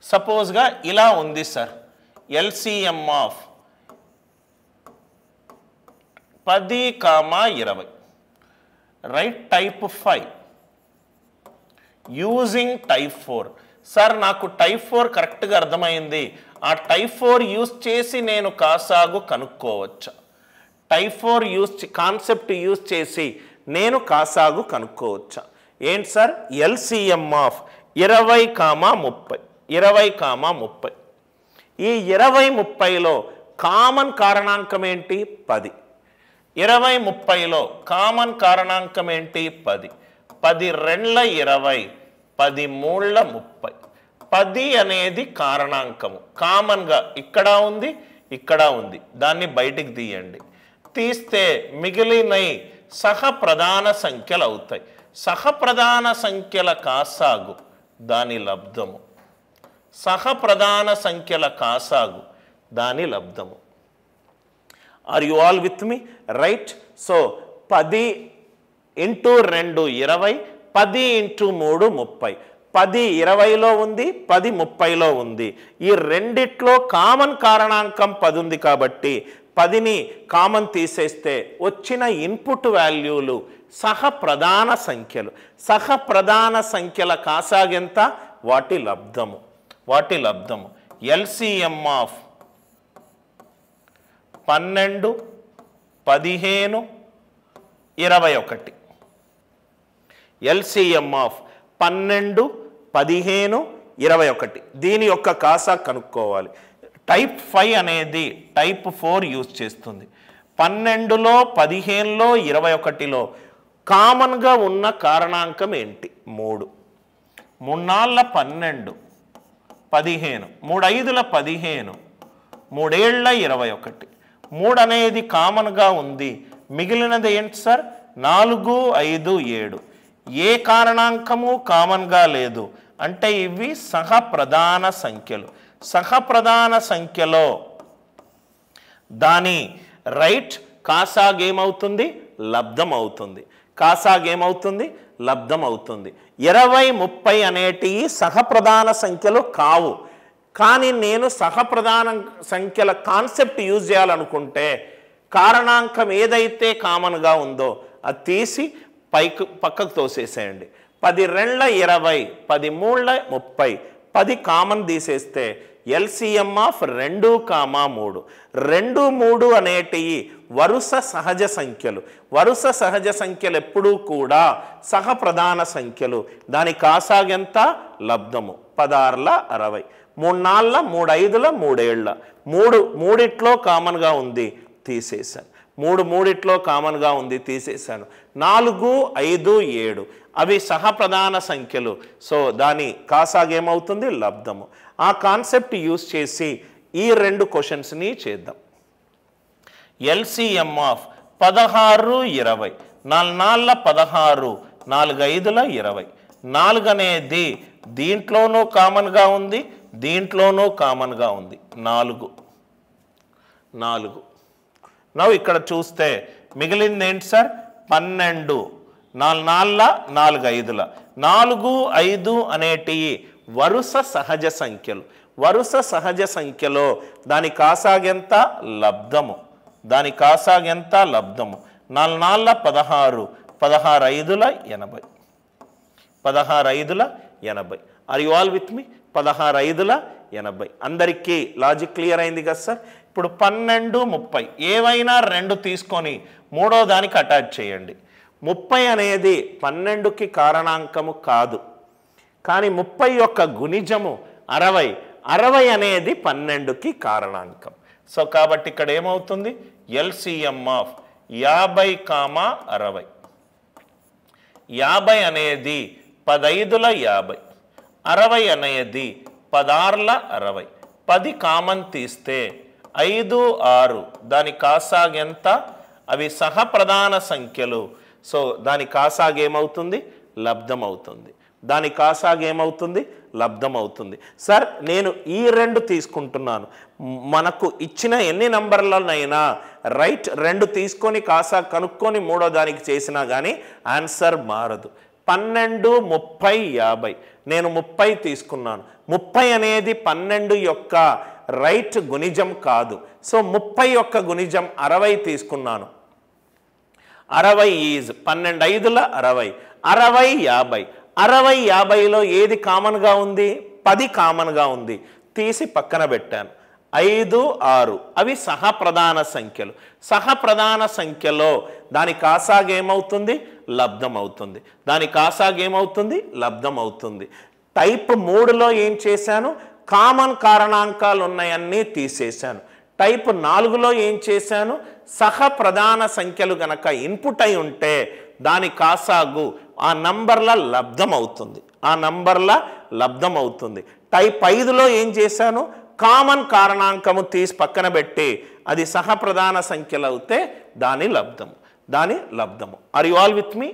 సపోజ్గా ఇలా ఉంది sir, LCM of 10, 20, right type 5 using type 4. Sir నాకు టైప్ 4 కరెక్ట్గా అర్థమైంది, ఆ టైప్ 4 యూజ్ చేసి నేను కాసాగు కనుక్కోవచ్చా? టైప్ 4 కాన్సెప్ట్ యూజ్ చేసి నేను కాసాగు కనుక్కోవచ్చా? ఏంటి సార్? ఎల్సిఎం ఆఫ్ 20, 30 ఈ 20, 30లో కామన్ కారణాంకం ఏంటి? 10. 20, 30లో కామన్ కారణాంకం ఏంటి? 10. 10 2 20, 10 3 30. 10 అనేది కారణాంకము, కామన్గా ఇక్కడ ఉంది, ఇక్కడ ఉంది, దాన్ని బయటికి తీయండి. తీస్తే మిగిలినవి సహప్రధాన సంఖ్యలు అవుతాయి. సహప్రధాన సంఖ్యల కాసాగు దాని లబ్ధము. సహప్రధాన సంఖ్యల కాసాగు దాని లబ్ధము. Are you all with me? Right. So 10 × 2 20, 10 × 3 30. 10 20లో ఉంది, 10 30లో ఉంది. ఈ రెండిట్లో కామన్ కారణాంకం 10 ఉంది కాబట్టి 10ని కామన్ తీసేస్తే వచ్చిన ఇన్పుట్ వాల్యూలు సహప్రధాన సంఖ్యలు. సహప్రధాన సంఖ్యల కాసాగెంత? వాటి లబ్ధము. LCM of 12, 15, 21. LCM of 12, 15, 21. దీని యొక్క కాసా కనుక్కోవాలి. టైప్ 5 అనేది టైప్ 4 యూజ్ చేస్తుంది. 12లో, 15లో, 21లో కామన్గా ఉన్న కారణాంకం ఏంటి? 3. 3 4 12, 15, 3 5 15, 3 7 21. 3 అనేది కామన్గా ఉంది, మిగిలినది ఏంటి సార్? 4 5 7. ఏ కారణాంకము కామన్గా లేదు అంటే ఇవి సహప్రధాన సంఖ్యలు. సహప్రధాన సంఖ్యలో దాని రైట్ కాసాగేమవుతుంది? లబ్ధం అవుతుంది. కాసాగేమవుతుంది? లబ్ధం అవుతుంది. 20 30 అనేటివి సహప్రధాన సంఖ్యలు కావు. కానీ నేను సహప్రధాన సంఖ్యల కాన్సెప్ట్ యూజ్ చేయాలనుకుంటే కారణాంకం ఏదైతే కామన్గా ఉందో అది తీసి పక్కకు తోసేసేయండి. 10 2 20, 10 3 30. 10 కామన్ తీసేస్తే ఎల్సిఎం ఆఫ్ 2, 3. 2 3 అనేటివి వరుస సహజ సంఖ్యలు. వరుస సహజ సంఖ్యలు ఎప్పుడూ కూడా సహప్రధాన సంఖ్యలు. దాని కాసాగెంత? లబ్ధము. 16 60. 3 4 3 5 3 7. 3 మూడిట్లో కామన్గా ఉంది, తీసేశాను. 3 మూడిట్లో కామన్గా ఉంది, తీసేశాను. 4 5 7 అవి సహప్రధాన సంఖ్యలు. సో దాని కాసాగేమవుతుంది? లబ్ధము. ఆ కాన్సెప్ట్ యూజ్ చేసి ఈ 2 క్వశ్చన్స్ని చేద్దాం. LCM of 16 20. 4 4 16, 4 5 20. 4 అనేది దీంట్లోనూ కామన్గా ఉంది, దీంట్లోనూ కామన్గా ఉంది. 4. నవ్వు ఇక్కడ చూస్తే మిగిలింది ఏంటి సార్? 12. 4 4 4 5. 4 5 అనేటివి వరుస సహజ సంఖ్యలు. వరుస సహజ సంఖ్యలో దాని కాసాగెంత? లబ్ధము. దాని కాసాగెంత? లబ్ధము. 4 4 16, 16 5 80. 16 5 80. Are you all with me? 16 5 80. అందరికీ లాజిక్ క్లియర్ అయింది కదా సార్? ఇప్పుడు 12 30 ఏవైనా 2 తీసుకొని మూడో దానికి అటాచ్ చేయండి. 30 అనేది 12కి కారణాంకము కాదు, కానీ 30 యొక్క గుణిజము 60. 60 అనేది 12కి కారణాంకం. సో కాబట్టి ఇక్కడ ఏమవుతుంది? LCM of 50, 60. 50 అనేది 15 50. 60 అనేది 16 60. 10 కామన్ తీస్తే 5 6. దాని కాసాగెంత? అవి సహప్రధాన సంఖ్యలు. సో దాని కాసాగేమవుతుంది? లబ్ధం అవుతుంది. దాని కాసాగేమవుతుంది? లబ్ధం అవుతుంది. సార్ నేను ఈ 2 తీసుకుంటున్నాను. మనకు ఇచ్చిన ఎన్ని నంబర్లనైనా రైట్ 2 తీసుకొని కాసా కనుక్కొని మూడో దానికి చేసినా కానీ ఆన్సర్ మారదు. 12, 30, 50. నేను 30 తీసుకున్నాను. 30 అనేది 12 యొక్క రైట్ గుణిజం కాదు. సో 30 యొక్క గుణిజం 60 తీసుకున్నాను. 60 ఈజ్ 12 5ల 60. 60, 50. 60, 50లో ఏది కామన్గా ఉంది? 10 కామన్గా ఉంది. తీసి పక్కన పెట్టాను. 5, 6 అవి సహప్రధాన సంఖ్యలు. సహప్రధాన సంఖ్యలో దాని కాసాగు ఏమవుతుంది? లబ్ధం అవుతుంది. దాని కాసాగు ఏమవుతుంది? లబ్ధం అవుతుంది. టైప్ 3లో ఏం చేశాను? కామన్ కారణాంకాలు ఉన్నాయన్నీ తీసేశాను. టైప్ 4లో ఏం చేశాను? సహప్రధాన సంఖ్యలు గనక ఇన్పుట్ అయి ఉంటే దాని కాసాగు ఆ నంబర్ల లబ్ధం అవుతుంది. ఆ నంబర్ల లబ్ధం అవుతుంది. టైప్ 5లో ఏం చేశాను? కామన్ కారణాంకము తీసి పక్కన పెట్టి అది సహప్రధాన సంఖ్యలు అవుతే దాని లబ్ధము. Are you all with me?